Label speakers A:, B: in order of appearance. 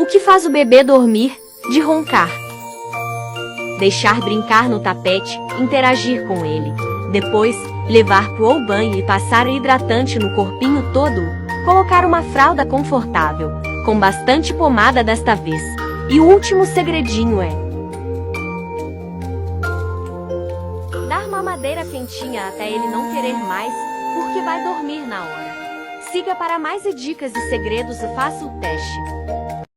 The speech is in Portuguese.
A: que faz o bebê dormir? De roncar. Deixar brincar no tapete, interagir com ele. Depois, levar pro banho e passar hidratante no corpinho todo. Colocar uma fralda confortável, com bastante pomada desta vez. E o último segredinho é dar mamadeira quentinha até ele não querer mais, porque vai dormir na hora. Siga para mais dicas e segredos e faça o teste.